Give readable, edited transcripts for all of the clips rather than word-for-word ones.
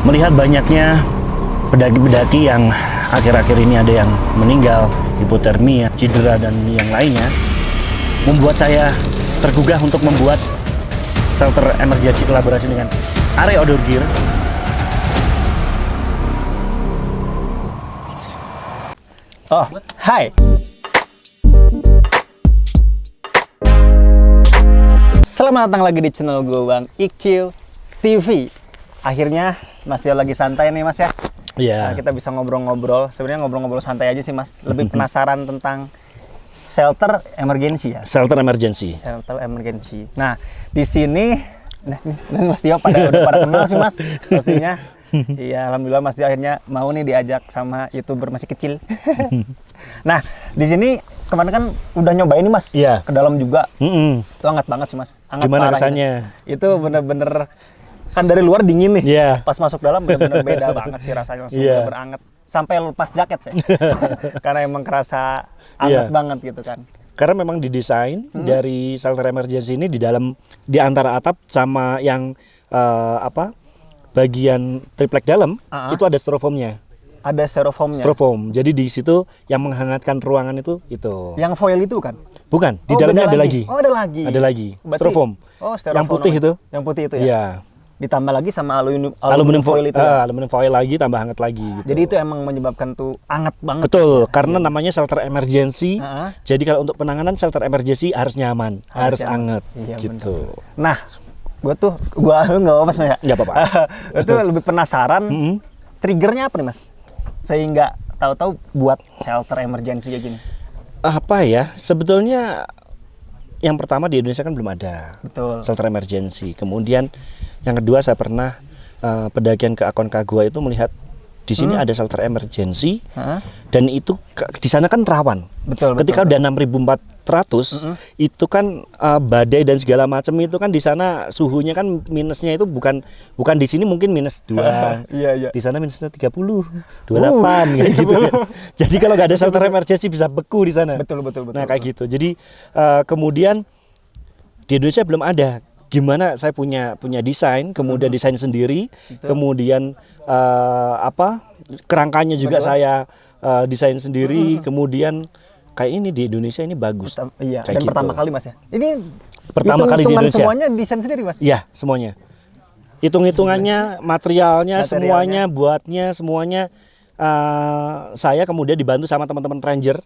Melihat banyaknya pendaki-pendaki yang akhir-akhir ini ada yang meninggal, hipotermia, cedera, dan yang lainnya, membuat saya tergugah untuk membuat shelter emergency kolaborasi dengan Are Outdoor Gear. Oh, hai. Selamat datang lagi di channel gue Bang IQ TV. Akhirnya Mas Tio lagi santai nih Mas ya. Iya. Nah, kita bisa ngobrol-ngobrol. Sebenarnya ngobrol-ngobrol santai aja sih Mas. Lebih penasaran tentang shelter emergency ya. Shelter emergency. Shelter emergency. Nah, di sini nih Mas Tio udah pada kenal sih Mas pastinya. Iya, alhamdulillah Mas Tio akhirnya mau nih diajak sama YouTuber masih kecil. Nah, di sini kemarin kan udah nyobain nih Mas. Iya. Ke dalam juga. Mm-mm. Itu hangat banget sih Mas. Hangat Gimana parah rasanya? Itu bener-bener kan dari luar dingin nih. Iya. Pas masuk dalam bener-bener beda banget sih rasanya, langsung Iya. bener-bener anget. Sampai lepas jaket sih. Karena emang kerasa anget Iya. banget gitu kan. Karena memang didesain dari shelter emergency ini di antara atap sama yang bagian triplek dalam itu ada styrofoamnya. Ada styrofoamnya. Styrofoam. Jadi di situ yang menghangatkan ruangan itu. Yang foil itu kan? Bukan, di Oh, dalamnya beda ada lagi. Oh, ada lagi. Ada lagi. Berarti- Styrofoam. Oh, styrofoam Yang putih namanya. itu. Yang putih itu ya? Iya. Ditambah lagi sama Aluminium foil itu ya? aluminium foil lagi tambah hangat lagi gitu. Jadi itu emang menyebabkan tuh anget banget. Betul, karena namanya shelter emergency. Heeh. Jadi kalau untuk penanganan shelter emergency harus nyaman, harus nyaman. anget Iya, gitu. Nah, gue nggak apa Mas ya? Nggak apa-apa. Itu lebih penasaran Mm-mm. triggernya apa nih Mas? Sehingga tahu-tahu buat shelter emergency kayak gini. Apa ya? Sebetulnya yang pertama di Indonesia kan belum ada Betul. shelter emergency. Kemudian yang kedua saya pernah pendakian ke Aconcagua itu melihat di sini ada shelter emergency. Heeh. Dan itu di sana kan rawan. Betul. Ketika udah 6.400 itu kan badai dan segala macam itu kan di sana suhunya kan minusnya itu bukan di sini mungkin minus 2. Iya, iya. Di sana minusnya 30, 28 kayak gitu. Jadi kalau nggak ada shelter emergency bisa beku di sana. Betul. Nah, kayak gitu. Jadi kemudian di Indonesia belum ada. Gimana saya punya desain, kemudian desain sendiri, kemudian kerangkanya juga saya desain sendiri, kemudian kayak ini di Indonesia ini bagus. Iya. Kayak Dan gitu. pertama kali Mas ya. Ini Pertama kali di hitung-hitungan Indonesia. semuanya desain sendiri Mas. Iya, semuanya. Hitung-hitungannya, materialnya, semuanya, buatnya, semuanya saya kemudian dibantu sama teman-teman ranger.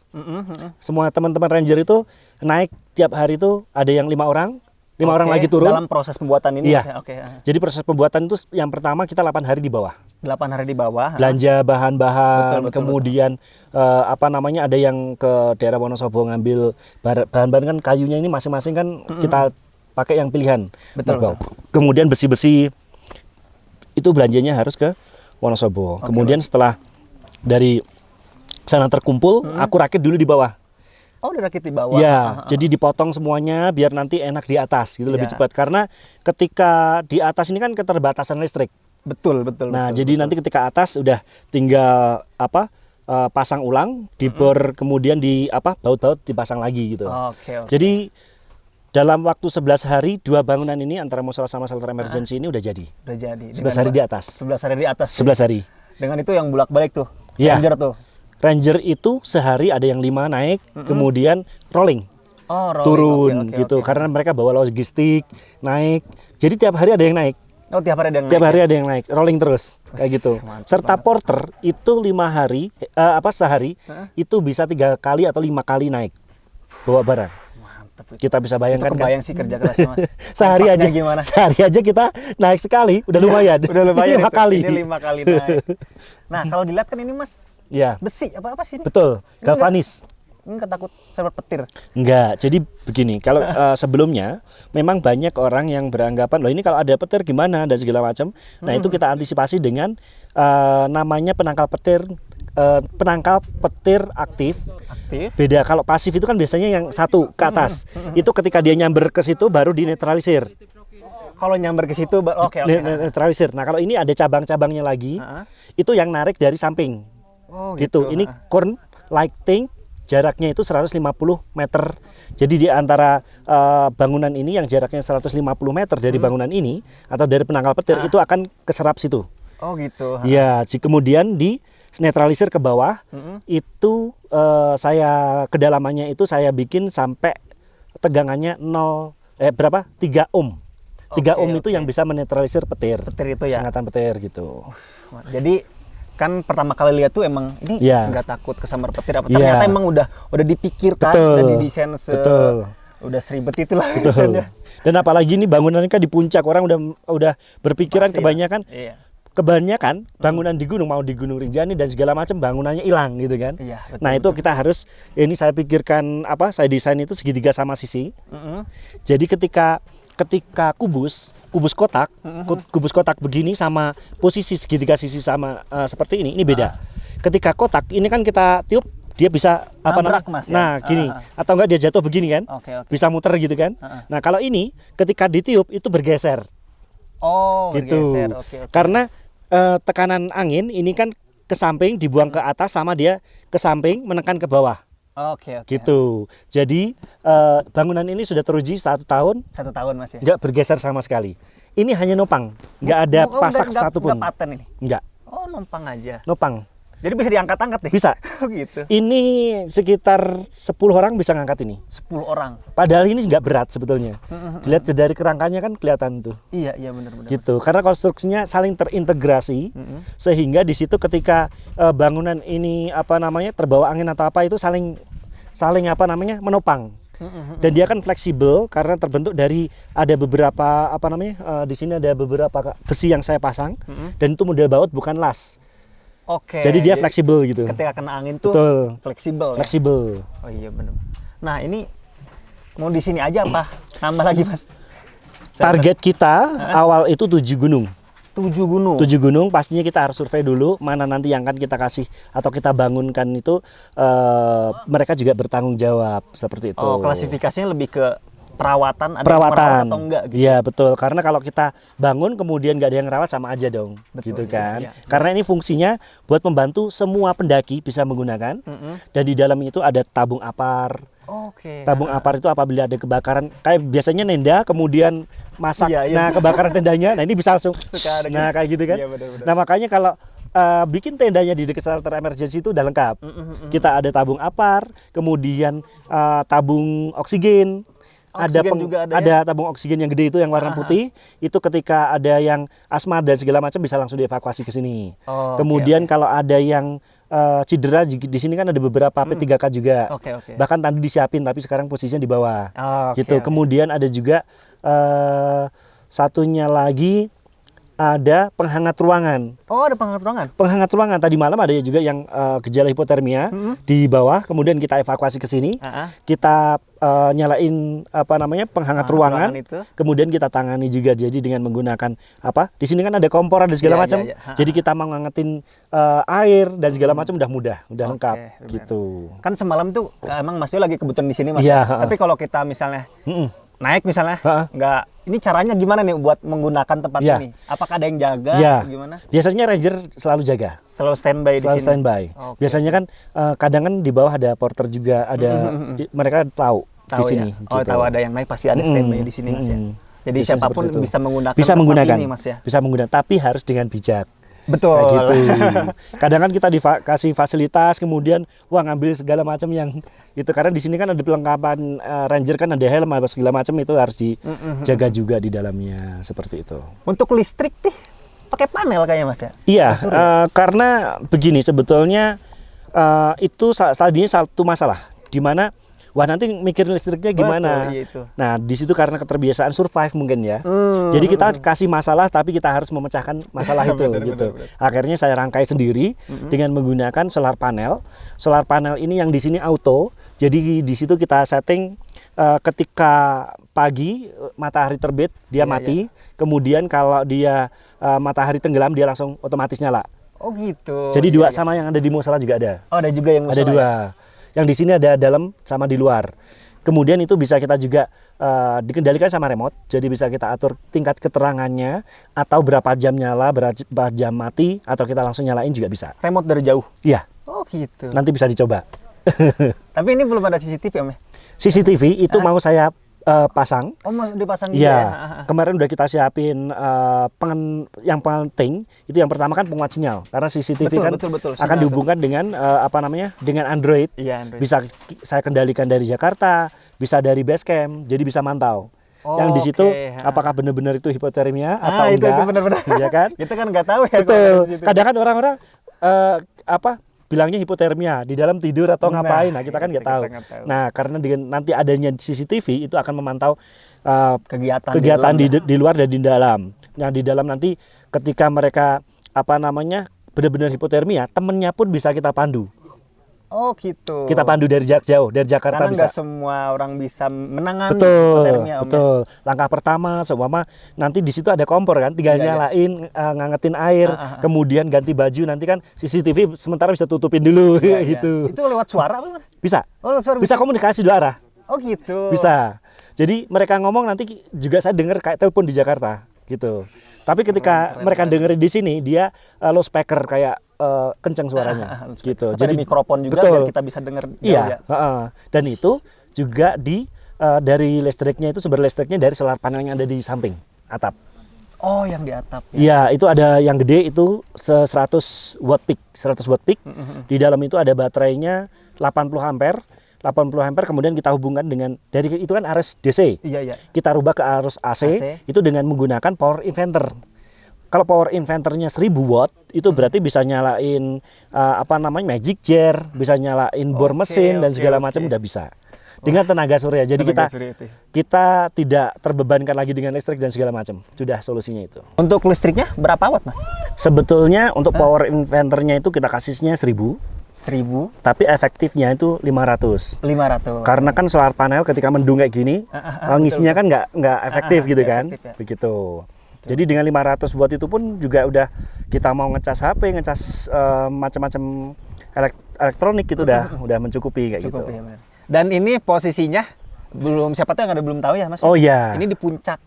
Semua teman-teman ranger itu naik tiap hari itu ada yang 5 orang. 5 orang Oke, lagi turun. dalam proses pembuatan ini Iya. Mas ya. Oke. Jadi proses pembuatan itu yang pertama kita 8 hari di bawah. 8 hari di bawah. Belanja bahan-bahan, Betul. kemudian ada yang ke daerah Wonosobo ngambil bahan-bahan kan kayunya ini masing-masing kan kita pakai yang pilihan. Betul. Kemudian besi-besi itu belanjanya harus ke Wonosobo. Kemudian setelah dari sana terkumpul, aku rakit dulu di bawah. Oh, udah rakit di bawah. Ya, jadi dipotong semuanya biar nanti enak di atas gitu lebih Ya. cepat. Karena ketika di atas ini kan keterbatasan listrik. Betul. Nah, jadi nanti ketika atas udah tinggal pasang ulang, dibor kemudian baut-baut dipasang lagi gitu. Oke. Jadi dalam waktu 11 hari 2 bangunan ini antara musola sama shelter emergency ini udah jadi. Udah jadi. 11 hari di atas. 11 hari di atas. 11 hari. Dengan itu yang bolak-balik tuh. Iya. Ranger tuh. Ranger itu sehari ada yang 5 naik, kemudian rolling. Oh, rolling. Turun Oke, gitu oke. karena mereka bawa logistik naik. Jadi tiap hari ada yang naik. Oh, tiap hari ada yang Tiap naik hari ada yang naik, rolling terus kayak gitu. mantap Serta porter itu 5 hari sehari itu bisa 3 kali atau 5 kali naik bawa barang. Mantap. Kita bisa bayangkan Itu kan. kebayang sih kerja kerasnya Mas. Sehari aja Dampaknya gimana? Sehari aja kita naik sekali udah lumayan. Udah lumayan 5 itu. kali. Ini 5 kali naik. Nah, kalau dilihat kan ini Mas Ya, besi apa sih ini? betul. Ini Galvanis. Ini ketakut seperti petir. Enggak, jadi begini, kalau sebelumnya memang banyak orang yang beranggapan, loh ini kalau ada petir gimana dan segala macam. Nah itu kita antisipasi dengan namanya penangkal petir aktif. Aktif. Beda kalau pasif itu kan biasanya yang satu ke atas. Itu ketika dia nyamber ke situ baru dinetralisir. Kalau nyamber ke situ oke. Netralisir. Nah kalau ini ada cabang-cabangnya lagi, itu yang narik dari samping. Oh, gitu. Ini corn lighting jaraknya itu 150 meter. Jadi di antara bangunan ini yang jaraknya 150 meter dari bangunan ini atau dari penangkal petir itu akan keserap situ. Oh gitu. Ya, kemudian di netralisir ke bawah, itu saya kedalamannya itu saya bikin sampai tegangannya 3 ohm. 3 ohm itu yang bisa menetralisir petir. Petir itu ya. Sengatan petir gitu. Jadi kan pertama kali lihat tuh emang ini Iya. nggak takut kesambar petir apa? Iya. Ternyata emang udah dipikirkan, Betul. udah didesain Betul. udah seribet itulah Betul. desainnya. Dan apalagi ini bangunannya kan di puncak, orang udah berpikiran Pasti, kebanyakan Iya. bangunan di gunung, mau di Gunung Rinjani dan segala macam bangunannya hilang gitu kan. Iya, betul, Nah itu kita harus, ini saya pikirkan saya desain itu segitiga sama sisi. Jadi ketika kubus kotak, kubus kotak begini sama posisi segitiga sisi sama seperti ini beda. Ketika kotak ini kan kita tiup, dia bisa Nabrak, Mas, ya? Nah gini, atau enggak dia jatuh begini kan, Oke. bisa muter gitu kan. Nah kalau ini ketika ditiup itu bergeser. Oh, Gitu. bergeser. Oke. Karena tekanan angin ini kan ke samping dibuang ke atas, sama dia ke samping menekan ke bawah. Oke. Gitu. Jadi bangunan ini sudah teruji 1 tahun, 1 tahun Mas ya. nggak bergeser sama sekali. Ini hanya nopang, nggak ada pasak satupun. Nggak paten ini. Nggak, Oh, numpang aja. nopang. Jadi bisa diangkat-angkat nih. Bisa. Oh gitu. Ini sekitar 10 orang bisa ngangkat ini. 10 orang. Padahal ini nggak berat sebetulnya. Dilihat dari kerangkanya kan kelihatan tuh. Iya benar-benar. Gitu, karena konstruksinya saling terintegrasi, sehingga di situ ketika bangunan ini terbawa angin atau apa itu saling menopang. Dan dia kan fleksibel karena terbentuk dari ada beberapa di sini ada beberapa besi yang saya pasang, dan itu model baut bukan las. Oke. Jadi dia fleksibel gitu. Ketika kena angin tuh Betul. fleksibel. Ya? Fleksibel. Oh iya benar. Nah, ini mau di sini aja apa? Nambah lagi, Mas? Target kita awal itu 7 gunung. 7 gunung. 7 gunung pastinya kita harus survei dulu mana nanti yang akan kita kasih atau kita bangunkan itu, mereka juga bertanggung jawab seperti itu. Oh, klasifikasinya lebih ke perawatan, ada yang merawat Perawatan. atau enggak gitu. Iya betul, karena kalau kita bangun kemudian nggak ada yang rawat sama aja dong. Betul, gitu iya, kan. iya. Karena ini fungsinya buat membantu semua pendaki bisa menggunakan. Dan di dalam itu ada tabung apar. Oke. Tabung apar itu apabila ada kebakaran, kayak biasanya nenda kemudian masak. Iya, iya. Nah, kebakaran tendanya, nah ini bisa langsung Suka ada nah kayak gitu kan. Iya, benar-benar. Nah, makanya kalau bikin tendanya di dekat shelter emergency itu udah lengkap. Kita ada tabung apar, kemudian tabung oksigen. Oksigen juga ada ya? Tabung oksigen yang gede itu yang warna putih. Itu ketika ada yang asma dan segala macam bisa langsung dievakuasi ke sini. Oh, Kemudian kalau ada yang cedera di sini kan ada beberapa P3K juga. Oke. Bahkan tadi disiapin tapi sekarang posisinya di bawah. Oh, Gitu. Kemudian ada juga satunya lagi ada penghangat ruangan. Oh, ada penghangat ruangan. Penghangat ruangan tadi malam ada juga yang gejala hipotermia di bawah, kemudian kita evakuasi ke sini. Kita nyalain penghangat ruangan. Itu. Kemudian kita tangani juga jadi dengan menggunakan Di sini kan ada kompor ada segala Iya, macam. iya, iya. Jadi kita mau ngangetin air dan segala macam udah mudah, udah lengkap benar. gitu. Kan semalam tuh emang Mas Tio lagi kebetulan di sini Mas. Iya, Tapi kalau kita misalnya naik misalnya, ini caranya gimana nih buat menggunakan tempat Iya. ini? Apakah ada yang jaga? Iya. Atau gimana? Biasanya ranger selalu jaga. Selalu standby di Selalu sini. standby. Oke. Biasanya kan kadang kan di bawah ada porter juga, ada mereka tahu di Tahu sini. ya? Oh, gitu. tahu ada yang naik pasti ada standby di sini Mas ya. Jadi Bisa siapapun seperti itu. bisa menggunakan Bisa tempat menggunakan ini Mas ya. Bisa menggunakan, tapi harus dengan bijak. Betul. Kayak gitu. Kadang kan kita dikasih fasilitas, kemudian ngambil segala macam yang itu, karena di sini kan ada pelengkapan ranger, kan ada helm apa segala macam, itu harus dijaga juga di dalamnya seperti itu. Untuk listrik nih pakai panel kayaknya Mas ya. Iya, karena begini sebetulnya itu tadinya satu masalah di mana nanti mikir listriknya gimana. Betul, iya itu. Nah, di situ karena keterbiasaan survive mungkin ya. Jadi kita kasih masalah tapi kita harus memecahkan masalah itu gitu. benar. Akhirnya saya rangkai sendiri dengan menggunakan solar panel. Solar panel ini yang di sini auto. Jadi di situ kita setting ketika pagi matahari terbit dia mati. Kemudian kalau dia matahari tenggelam dia langsung otomatis nyala. Oh gitu. Jadi dua sama yang ada di musola juga ada. Oh, ada juga yang Ada musola dua. ya? Yang di sini ada dalam sama di luar. Kemudian itu bisa kita juga dikendalikan sama remote. Jadi bisa kita atur tingkat keterangannya atau berapa jam nyala, berapa jam mati, atau kita langsung nyalain juga bisa. Remote dari jauh. Iya, Oh gitu. nanti bisa dicoba. Tapi ini belum ada CCTV Om ya? CCTV itu mau saya pasang. Oh, mau dipasang juga Iya, ya? kemarin udah kita siapin yang penting itu yang pertama kan penguat sinyal karena CCTV Betul, kan betul, akan sinyal dihubungkan dengan dengan Android. Iya, Android. Bisa saya kendalikan dari Jakarta, bisa dari Basecamp, jadi bisa mantau. Oh, Yang di situ oke. apakah benar-benar itu hipotermia atau Itu enggak? benar-benar. Iya kan? Itu kan nggak tahu ya. kalau Betul. dari situ. Kadang kan orang-orang bilangnya hipotermia di dalam tidur atau Nah, ngapain. Nah, kita kan itu nggak tahu. kita nggak tahu. Nah, karena dengan nanti adanya CCTV itu akan memantau kegiatan kegiatan dalam ya? di luar dan di dalam. Yang di dalam nanti ketika mereka benar-benar hipotermia, temennya pun bisa kita pandu. Oh gitu. Kita pandu dari jarak jauh, dari Jakarta Karena bisa. nggak semua orang bisa menangani Betul, hipotermia, Om, ya? betul. Langkah pertama, seumpama nanti di situ ada kompor kan, tinggal Iya, iya. nyalain, ngangetin air, kemudian ganti baju. Nanti kan CCTV sementara bisa tutupin dulu, Iya, iya. gitu. Itu lewat suara apa gimana? Bisa, Oh, lewat suara bisa komunikasi dua arah, Oh gitu. bisa. Jadi mereka ngomong nanti juga saya dengar kayak telepon di Jakarta, gitu. Tapi ketika mereka dengerin di sini, dia low speaker kayak kencang suaranya, gitu. Jadi mikrofon juga betul. biar kita bisa dengar jauh Iya, ya. dan itu juga dari listriknya itu sumber listriknya dari solar panel yang ada di samping atap. Oh, yang di atap ya. Iya, itu ada yang gede itu 100 watt peak, 100 watt peak. Di dalam itu ada baterainya 80 ampere. 80 ampere kemudian kita hubungkan dengan dari itu kan arus DC. Iya, iya. Kita rubah ke arus AC. Itu dengan menggunakan power inverter. Kalau power inverternya 1000 watt itu berarti bisa nyalain magic jar, bisa nyalain bor mesin dan segala macam udah bisa. Dengan tenaga surya. Jadi kita tidak terbebankan lagi dengan listrik dan segala macam. Sudah solusinya itu. Untuk listriknya berapa watt, Mas? Sebetulnya untuk power inverternya itu kita kasihnya 1000, 1000, tapi efektifnya itu 500. 500. Karena kan solar panel ketika mendung kayak gini, ngisinya kan nggak efektif gitu nggak kan. efektif, ya. Begitu. Jadi dengan 500 watt itu pun juga udah kita mau ngecas HP, ngecas macam-macam elektronik itu udah mencukupi kayak Cukup gitu. ya, benar. Dan ini posisinya siapa tahu yang ada belum tahu ya, Mas. Oh iya. Ini di puncak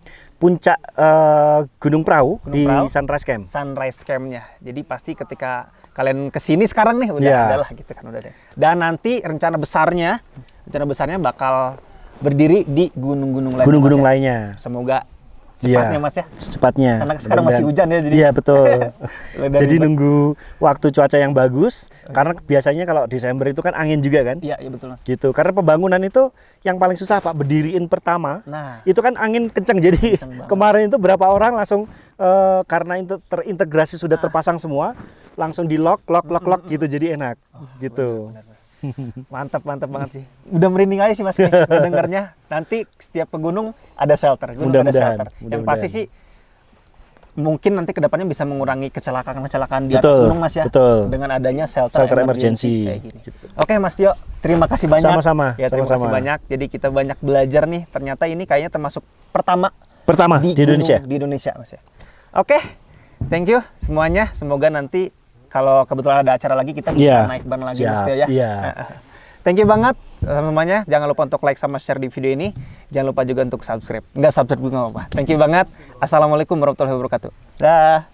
Gunung Prau di Prau. Sunrise Camp. Sunrise Camp-nya. Jadi pasti ketika kalian kesini sekarang nih udah Iya. ada lah gitu kan, udah ada. Dan nanti rencana besarnya bakal berdiri di gunung-gunung lain. Gunung-gunung Mas, ya. lainnya. Semoga cepatnya, Mas ya. Secepatnya. Karena sekarang masih hujan ya, jadi. Iya betul. Dan Jadi nunggu waktu cuaca yang bagus. Karena biasanya kalau Desember itu kan angin juga kan. Iya, iya betul, Mas. Gitu. Karena pembangunan itu yang paling susah Pak, berdiriin pertama. Nah. Itu kan angin kencang. Jadi Kencang banget. kemarin itu berapa orang langsung karena terintegrasi sudah terpasang semua, langsung di lock gitu. Jadi enak. Gitu. Mantap banget sih. Udah merinding aja sih, Mas nih, dengarnya. Nanti setiap ke gunung ada shelter. Gunung ada Mudah-mudahan, shelter. Yang mudah-mudahan. pasti sih mungkin nanti kedepannya bisa mengurangi kecelakaan di atas Betul, gunung, Mas ya. betul. Dengan adanya shelter Emergency. kayak gini. Oke, Mas Tio, terima kasih banyak. Sama-sama, Ya, terima kasih sama-sama. banyak. Jadi kita banyak belajar nih. Ternyata ini kayaknya termasuk pertama Di gunung Indonesia. Di Indonesia, Mas ya. Oke, thank you semuanya. Semoga nanti kalau kebetulan ada acara lagi kita bisa Iya, naik bareng lagi, siap, Mas Tio ya. iya. Thank you banget semuanya. Jangan lupa untuk like sama share di video ini. Jangan lupa juga untuk subscribe. Enggak subscribe juga nggak apa-apa. Thank you banget. Assalamualaikum warahmatullahi wabarakatuh. Dah.